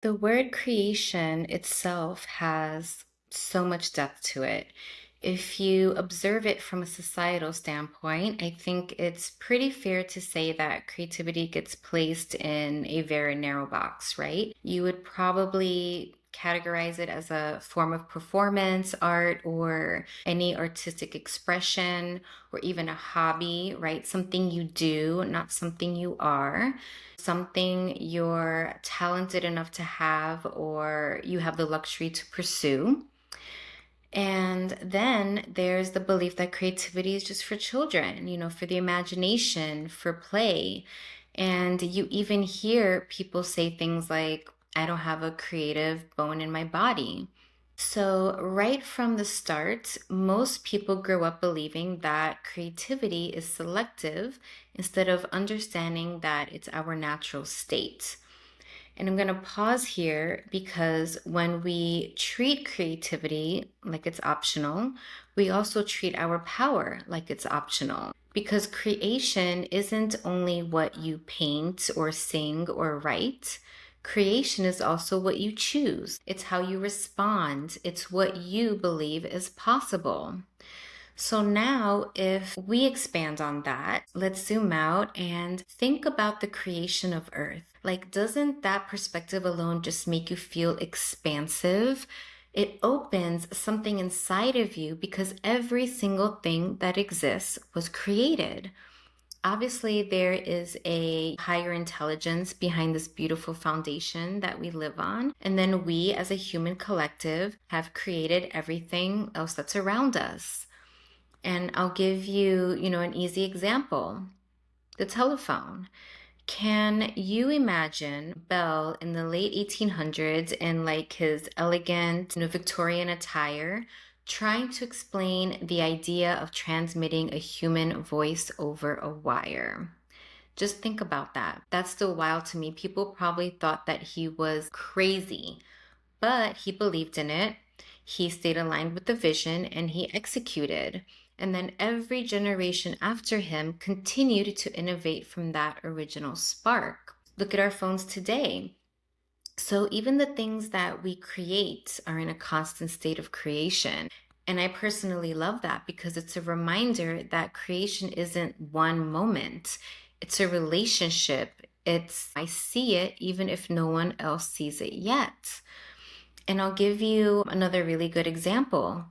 The word creation itself has so much depth to it. If you observe it from a societal standpoint, I think it's pretty fair to say that creativity gets placed in a very narrow box, right? You would probably categorize it as a form of performance, art, or any artistic expression, or even a hobby, right? Something you do, not something you are, something you're talented enough to have or you have the luxury to pursue. And then there's the belief that creativity is just for children, for the imagination, for play. And you even hear people say things like, I don't have a creative bone in my body. So, right from the start, most people grow up believing that creativity is selective instead of understanding that it's our natural state. And I'm going to pause here because when we treat creativity like it's optional, we also treat our power like it's optional. Because creation isn't only what you paint or sing or write. Creation is also what you choose. It's how you respond. It's what you believe is possible. So now, if we expand on that, let's zoom out and think about the creation of Earth. Like, doesn't that perspective alone just make you feel expansive? It opens something inside of you because every single thing that exists was created. Obviously, there is a higher intelligence behind this beautiful foundation that we live on. And then we, as a human collective, have created everything else that's around us. And I'll give you, an easy example. The telephone. Can you imagine Bell in the late 1800s in like his elegant, Victorian attire trying to explain the idea of transmitting a human voice over a wire? Just think about that. That's still wild to me. People probably thought that he was crazy, but he believed in it. He stayed aligned with the vision and he executed. And then every generation after him continued to innovate from that original spark. Look at our phones today. So even the things that we create are in a constant state of creation. And I personally love that because it's a reminder that creation isn't one moment. It's a relationship. I see it even if no one else sees it yet. And I'll give you another really good example.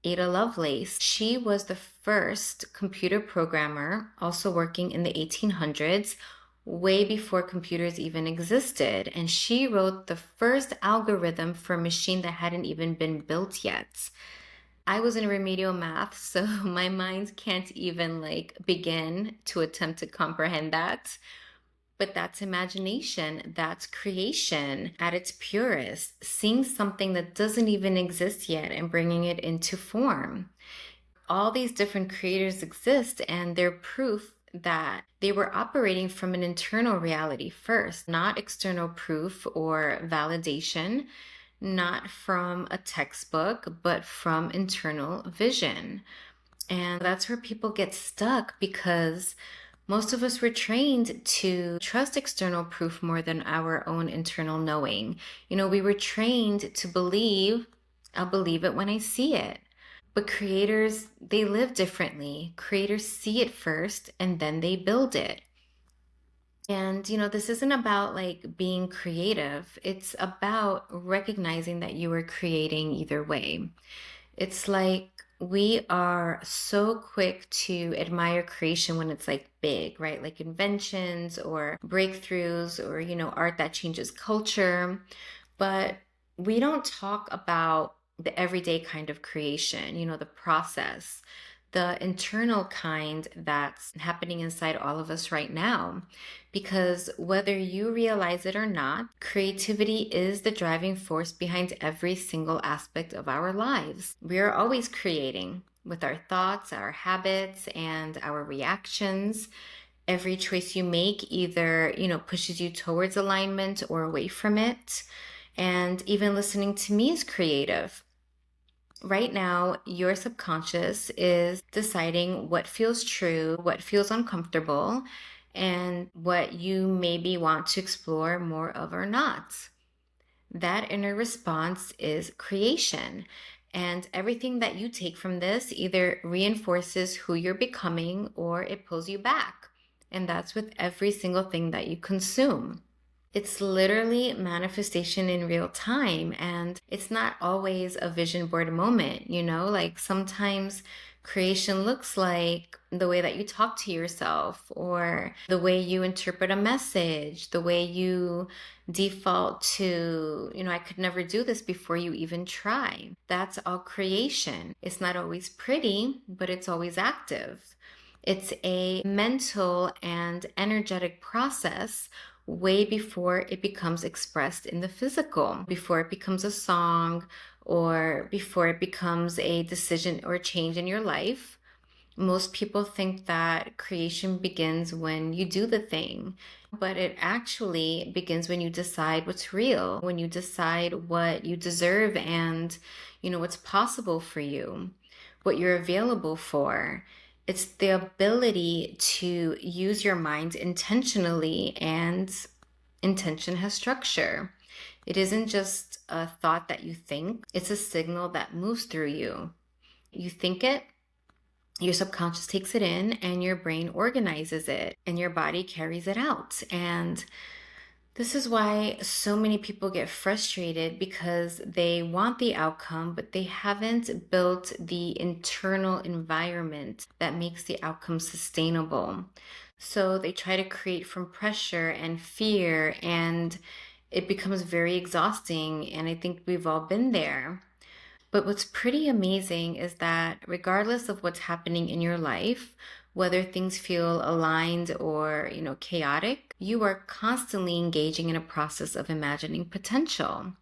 Ada Lovelace. She was the first computer programmer, also working in the 1800s, way before computers even existed. And she wrote the first algorithm for a machine that hadn't even been built yet. I was in remedial math, so my mind can't even begin to attempt to comprehend that. But that's imagination, that's creation at its purest, seeing something that doesn't even exist yet and bringing it into form. All these different creators exist, and they're proof that they were operating from an internal reality first, not external proof or validation, not from a textbook, but from internal vision. And that's where people get stuck because most of us were trained to trust external proof more than our own internal knowing. We were trained to believe, I'll believe it when I see it. But creators, they live differently. Creators see it first and then they build it. And, this isn't about being creative. It's about recognizing that you are creating either way. It's like we are so quick to admire creation when it's big, right? Like inventions or breakthroughs or, art that changes culture. But we don't talk about the everyday kind of creation, the process, the internal kind that's happening inside all of us right now. Because whether you realize it or not, creativity is the driving force behind every single aspect of our lives. We are always creating with our thoughts, our habits, and our reactions. Every choice you make either, pushes you towards alignment or away from it. And even listening to me is creative. Right now, your subconscious is deciding what feels true, what feels uncomfortable, and what you maybe want to explore more of or not. That inner response is creation. And everything that you take from this either reinforces who you're becoming or it pulls you back. And that's with every single thing that you consume. It's literally manifestation in real time. And it's not always a vision board moment, like sometimes creation looks like the way that you talk to yourself or the way you interpret a message, the way you default to, I could never do this before you even try. That's all creation. It's not always pretty, but it's always active. It's a mental and energetic process way before it becomes expressed in the physical, before it becomes a song, or before it becomes a decision or change in your life. Most people think that creation begins when you do the thing, but it actually begins when you decide what's real, when you decide what you deserve and, what's possible for you, what you're available for. It's the ability to use your mind intentionally, and intention has structure. It isn't just a thought that you think, it's a signal that moves through you. You think it, your subconscious takes it in, and your brain organizes it, and your body carries it out. And this is why so many people get frustrated, because they want the outcome, but they haven't built the internal environment that makes the outcome sustainable. So they try to create from pressure and fear, and it becomes very exhausting. And I think we've all been there. But what's pretty amazing is that regardless of what's happening in your life, whether things feel aligned or, chaotic, you are constantly engaging in a process of imagining potential,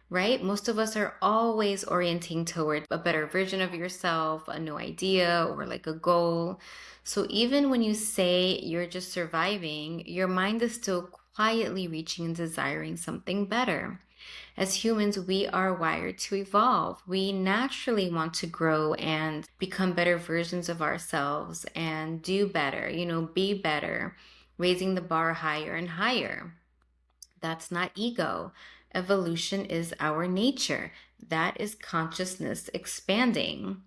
right? Most of us are always orienting toward a better version of yourself, a new idea, or like a goal. So even when you say you're just surviving, your mind is still quietly reaching and desiring something better. As humans, we are wired to evolve. We naturally want to grow and become better versions of ourselves and do better, be better, raising the bar higher and higher. That's not ego. Evolution is our nature. That is consciousness expanding.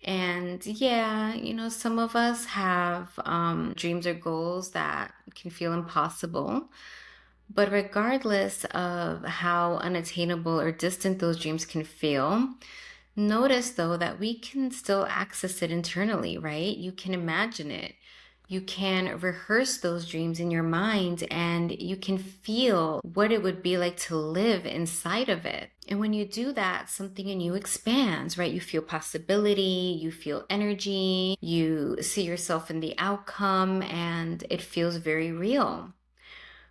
And yeah, some of us have dreams or goals that can feel impossible. But regardless of how unattainable or distant those dreams can feel, notice though that we can still access it internally, right? You can imagine it. You can rehearse those dreams in your mind, and you can feel what it would be like to live inside of it. And when you do that, something in you expands, right? You feel possibility, you feel energy, you see yourself in the outcome, and it feels very real.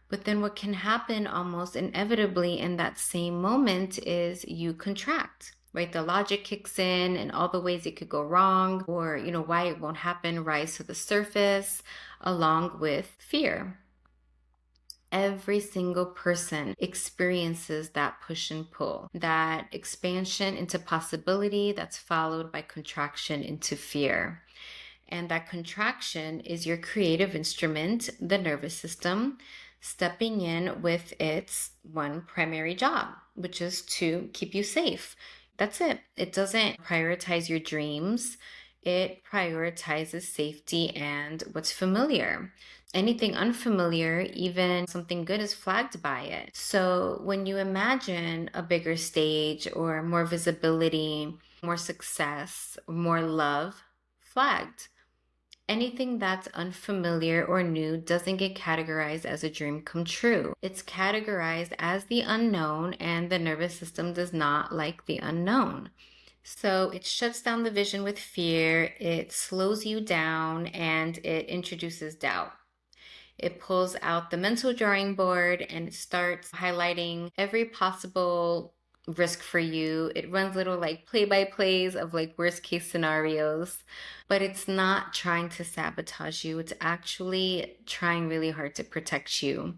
But then what can happen almost inevitably in that same moment is you contract, right? The logic kicks in, and all the ways it could go wrong, or, why it won't happen, rise to the surface, along with fear. Every single person experiences that push and pull, that expansion into possibility that's followed by contraction into fear. And that contraction is your creative instrument, the nervous system, stepping in with its one primary job, which is to keep you safe. That's it. It doesn't prioritize your dreams. It prioritizes safety and what's familiar. Anything unfamiliar, even something good, is flagged by it. So when you imagine a bigger stage or more visibility, more success, more love, flagged. Anything that's unfamiliar or new doesn't get categorized as a dream come true. It's categorized as the unknown, and the nervous system does not like the unknown. So it shuts down the vision with fear, it slows you down, and it introduces doubt. It pulls out the mental drawing board and it starts highlighting every possible risk for you. It runs little like play by plays of like worst case scenarios, but it's not trying to sabotage you. It's actually trying really hard to protect you.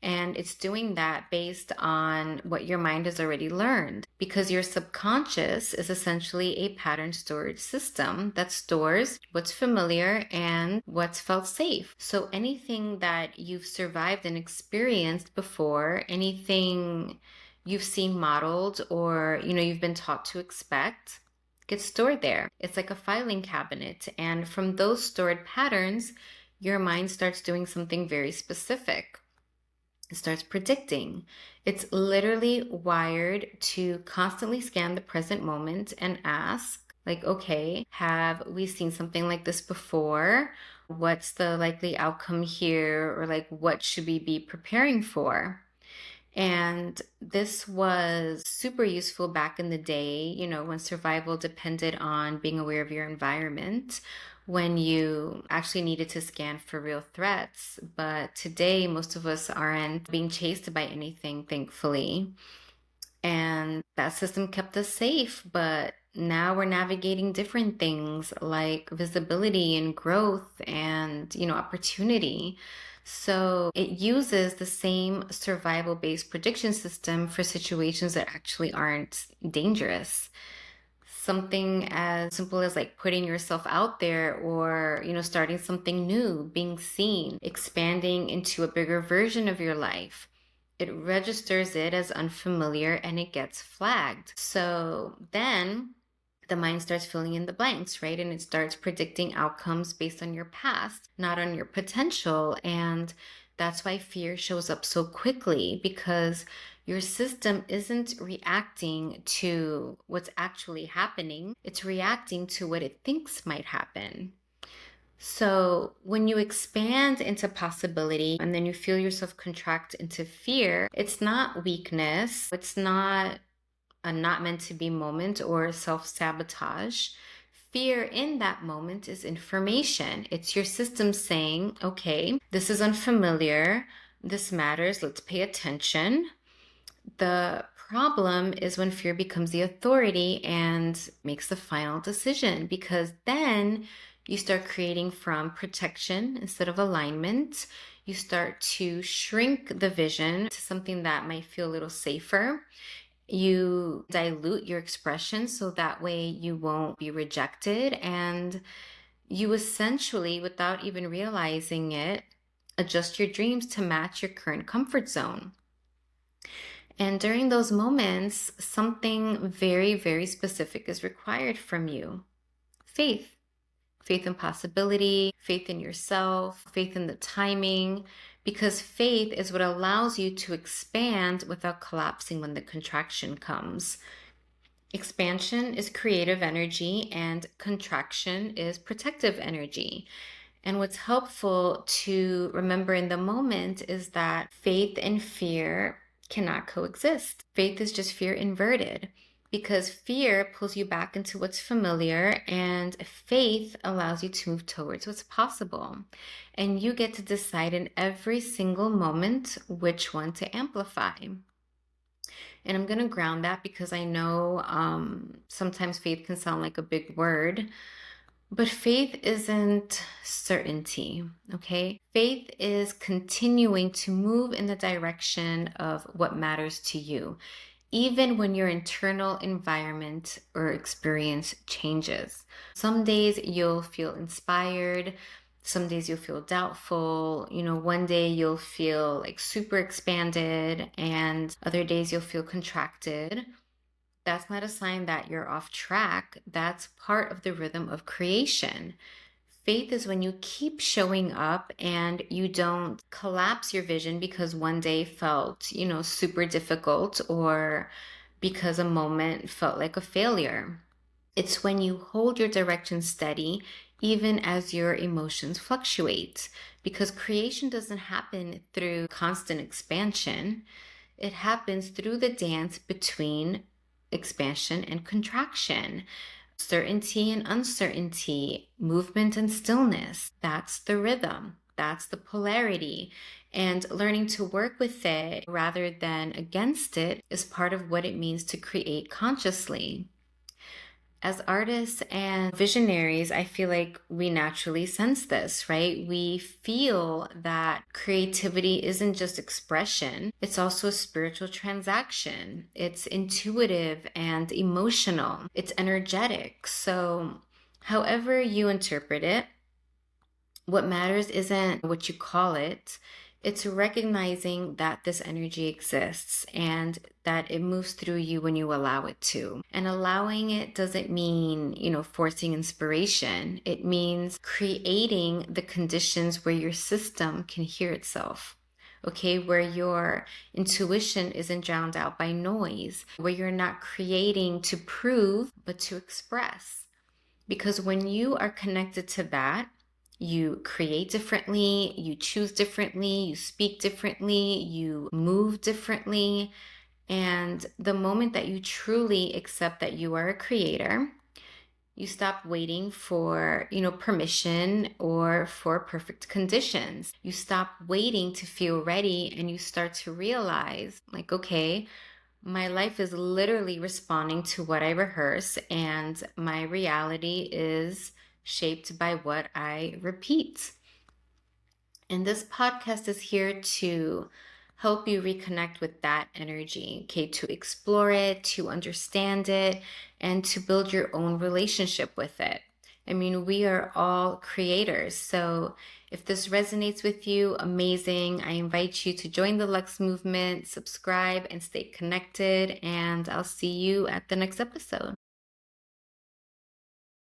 And it's doing that based on what your mind has already learned, because your subconscious is essentially a pattern storage system that stores what's familiar and what's felt safe. So anything that you've survived and experienced before, anything you've seen modeled or, you've been taught to expect gets stored there. It's like a filing cabinet. And from those stored patterns, your mind starts doing something very specific. It starts predicting. It's literally wired to constantly scan the present moment and ask, like, okay, have we seen something like this before? What's the likely outcome here? Or like, what should we be preparing for? And this was super useful back in the day, when survival depended on being aware of your environment, when you actually needed to scan for real threats. But today, most of us aren't being chased by anything, thankfully. And that system kept us safe, but now we're navigating different things like visibility and growth and, opportunity. So it uses the same survival-based prediction system for situations that actually aren't dangerous. Something as simple as like putting yourself out there or, starting something new, being seen, expanding into a bigger version of your life. It registers it as unfamiliar and it gets flagged. So then the mind starts filling in the blanks, right? And it starts predicting outcomes based on your past, not on your potential. And that's why fear shows up so quickly, because your system isn't reacting to what's actually happening. It's reacting to what it thinks might happen. So when you expand into possibility and then you feel yourself contract into fear, it's not weakness. It's not a not meant to be moment or self-sabotage. Fear in that moment is information. It's your system saying, okay, this is unfamiliar. This matters. Let's pay attention. The problem is when fear becomes the authority and makes the final decision, because then you start creating from protection instead of alignment. You start to shrink the vision to something that might feel a little safer. You dilute your expression so that way you won't be rejected. And you essentially, without even realizing it, adjust your dreams to match your current comfort zone. And during those moments, something very, very specific is required from you. Faith. Faith in possibility, faith in yourself, faith in the timing, because faith is what allows you to expand without collapsing when the contraction comes. Expansion is creative energy and contraction is protective energy. And what's helpful to remember in the moment is that faith and fear cannot coexist. Faith is just fear inverted, because fear pulls you back into what's familiar and faith allows you to move towards what's possible. And you get to decide in every single moment which one to amplify. And I'm going to ground that because I know sometimes faith can sound like a big word, but faith isn't certainty, okay? Faith is continuing to move in the direction of what matters to you, even when your internal environment or experience changes. Some days you'll feel inspired. Some days you'll feel doubtful. One day you'll feel like super expanded, and other days you'll feel contracted. That's not a sign that you're off track. That's part of the rhythm of creation. Faith is when you keep showing up and you don't collapse your vision because one day felt, super difficult or because a moment felt like a failure. It's when you hold your direction steady even as your emotions fluctuate, because creation doesn't happen through constant expansion. It happens through the dance between expansion and contraction, certainty and uncertainty, movement and stillness. That's the rhythm. That's the polarity. And learning to work with it rather than against it is part of what it means to create consciously. As artists and visionaries, I feel like we naturally sense this, right? We feel that creativity isn't just expression, it's also a spiritual transaction. It's intuitive and emotional, it's energetic. So, however you interpret it, what matters isn't what you call it, It's recognizing that this energy exists and that it moves through you when you allow it to. And allowing it doesn't mean, forcing inspiration. It means creating the conditions where your system can hear itself. Okay, where your intuition isn't drowned out by noise, where you're not creating to prove, but to express. Because when you are connected to that, you create differently, you choose differently, you speak differently, you move differently. And the moment that you truly accept that you are a creator, you stop waiting for, permission or for perfect conditions. You stop waiting to feel ready and you start to realize, like, okay, my life is literally responding to what I rehearse, and my reality is shaped by what I repeat. And this podcast is here to help you reconnect with that energy, okay, to explore it, to understand it, and to build your own relationship with it. I mean, we are all creators. So if this resonates with you, amazing. I invite you to join the Lux movement, subscribe, and stay connected. And I'll see you at the next episode.